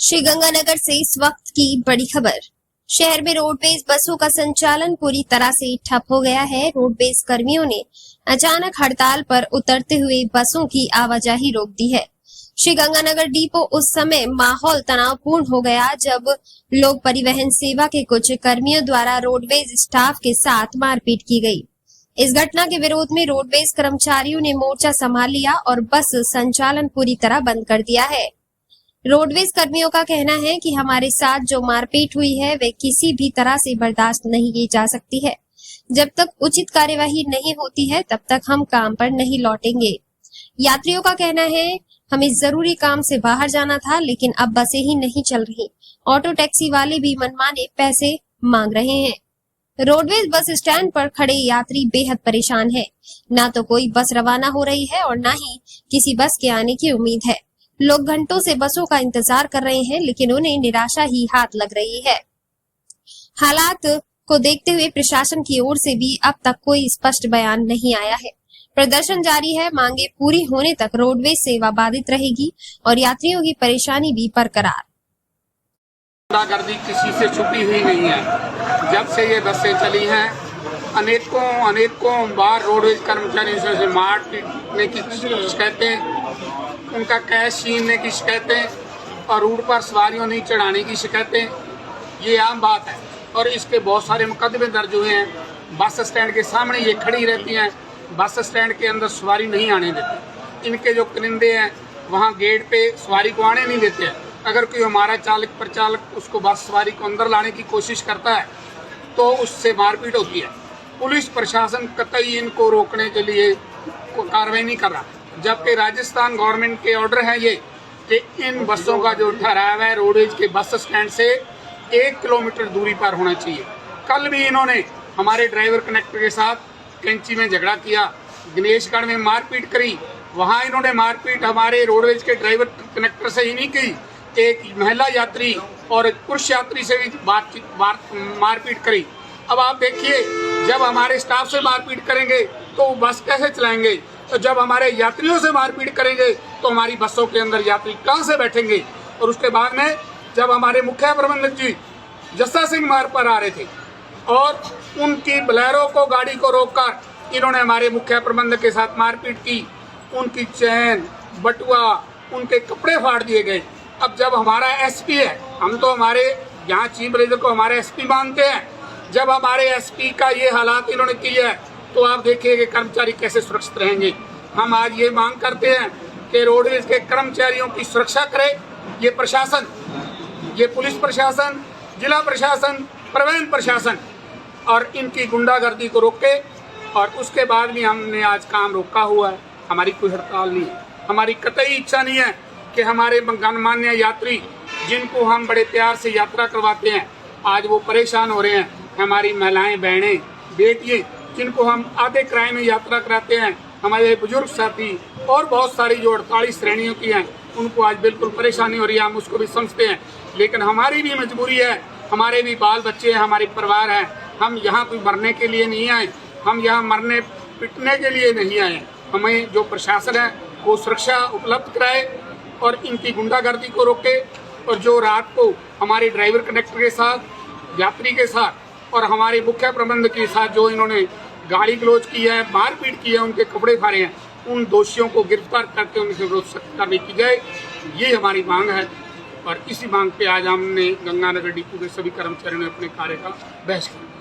श्रीगंगानगर से इस वक्त की बड़ी खबर। शहर में रोडवेज बसों का संचालन पूरी तरह से ठप हो गया है। रोडवेज कर्मियों ने अचानक हड़ताल पर उतरते हुए बसों की आवाजाही रोक दी है। श्रीगंगानगर डिपो उस समय माहौल तनावपूर्ण हो गया जब लोक परिवहन सेवा के कुछ कर्मियों द्वारा रोडवेज स्टाफ के साथ मारपीट की गई। इस घटना के विरोध में रोडवेज कर्मचारियों ने मोर्चा संभाल लिया और बस संचालन पूरी तरह बंद कर दिया है। रोडवेज कर्मियों का कहना है कि हमारे साथ जो मारपीट हुई है वे किसी भी तरह से बर्दाश्त नहीं की जा सकती है। जब तक उचित कार्यवाही नहीं होती है तब तक हम काम पर नहीं लौटेंगे। यात्रियों का कहना है हमें जरूरी काम से बाहर जाना था लेकिन अब बसें ही नहीं चल रही। ऑटो टैक्सी वाले भी मनमाने पैसे मांग रहे हैं। रोडवेज बस स्टैंड पर खड़े यात्री बेहद परेशान है। ना तो कोई बस रवाना हो रही है और ना ही किसी बस के आने की उम्मीद है। लोग घंटों से बसों का इंतजार कर रहे हैं लेकिन उन्हें निराशा ही हाथ लग रही है। हालात को देखते हुए प्रशासन की ओर से भी अब तक कोई स्पष्ट बयान नहीं आया है। प्रदर्शन जारी है। मांगे पूरी होने तक रोडवेज सेवा बाधित रहेगी और यात्रियों की परेशानी भी बरकरार। गुंडागर्दी किसी से छुपी हुई नहीं है। जब से ये बसें चली हैं अनेकों बार रोडवेज कर्मचारियों से मार पीटने की शिकायतें, उनका कैश छीनने की शिकायतें और रूट पर सवारियों नहीं चढ़ाने की शिकायतें, ये आम बात है। और इसके बहुत सारे मुकदमे दर्ज हुए हैं। बस स्टैंड के सामने ये खड़ी रहती हैं, बस स्टैंड के अंदर सवारी नहीं आने देती। इनके जो कनिंदे हैं वहाँ गेट पे सवारी को आने नहीं देते हैं। अगर कोई हमारा प्रचालक उसको बस सवारी को अंदर लाने की कोशिश करता है तो उससे मारपीट होती है। पुलिस प्रशासन कतई इनको रोकने के लिए कार्रवाई नहीं कर रहा, जबकि राजस्थान गवर्नमेंट के ऑर्डर है ये कि इन बसों का जो ठहराव है रोडवेज के बस स्टैंड से 1 किलोमीटर दूरी पर होना चाहिए। कल भी इन्होंने हमारे ड्राइवर कनेक्टर के साथ कैंची में झगड़ा किया, गणेशगढ़ में मारपीट करी। वहाँ इन्होंने मारपीट हमारे रोडवेज के ड्राइवर कनेक्टर से ही नहीं की, एक महिला यात्री और एक पुरुष यात्री से भी मारपीट करी। अब आप देखिए, जब हमारे स्टाफ से मारपीट करेंगे तो बस कैसे चलाएंगे? तो जब हमारे यात्रियों से मारपीट करेंगे तो हमारी बसों के अंदर यात्री कहाँ से बैठेंगे? और उसके बाद में जब हमारे मुख्य प्रबंधक जी जस्सा सिंह मार्ग पर आ रहे थे और उनकी बोलेरो को गाड़ी को रोककर इन्होंने हमारे मुख्य प्रबंधक के साथ मारपीट की, उनकी चैन बटुआ उनके कपड़े फाड़ दिए गए। अब जब हमारा एसपी है, हम तो हमारे यहाँ चीफ रजिस्टर को हमारे एसपी मानते हैं, जब हमारे एसपी का ये हालात इन्होंने किया है तो आप देखिए कि कर्मचारी कैसे सुरक्षित रहेंगे। हम आज ये मांग करते हैं कि रोडवेज के कर्मचारियों की सुरक्षा करे ये प्रशासन, ये पुलिस प्रशासन, जिला प्रशासन, परिवहन प्रशासन, और इनकी गुंडागर्दी को रोके। और उसके बाद भी हमने आज काम रोका हुआ है। हमारी कोई हड़ताल नहीं है, हमारी कतई इच्छा नहीं है कि हमारे गणमान्य यात्री जिनको हम बड़े प्यार से यात्रा करवाते हैं आज वो परेशान हो रहे हैं। हमारी महिलाएं, बहनें, बेटियां जिनको हम आधे किराए में यात्रा कराते हैं, हमारे बुजुर्ग साथी और बहुत सारी जो 48 श्रेणियों की हैं उनको आज बिल्कुल परेशानी हो रही है। हम उसको भी समझते हैं, लेकिन हमारी भी मजबूरी है, हमारे भी बाल बच्चे हैं, हमारे परिवार हैं। हम यहाँ कोई मरने के लिए नहीं आए, हम यहाँ मरने पिटने के लिए नहीं आए। हमें जो प्रशासन है वो सुरक्षा उपलब्ध कराए और इनकी गुंडागर्दी को रोके। और जो रात को हमारे ड्राइवर कनेक्टर के साथ, यात्री के साथ और हमारे मुख्य प्रबंधक के साथ जो इन्होंने गाली गलौज की है, मारपीट की है, उनके कपड़े फाड़े हैं, उन दोषियों को गिरफ्तार करके उनके विरुद्ध सख्त कार्रवाई की जाए, ये हमारी मांग है। और इसी मांग पे आज हमने गंगानगर डिपो के सभी कर्मचारियों ने अपने कार्य का बहिष्कार किया।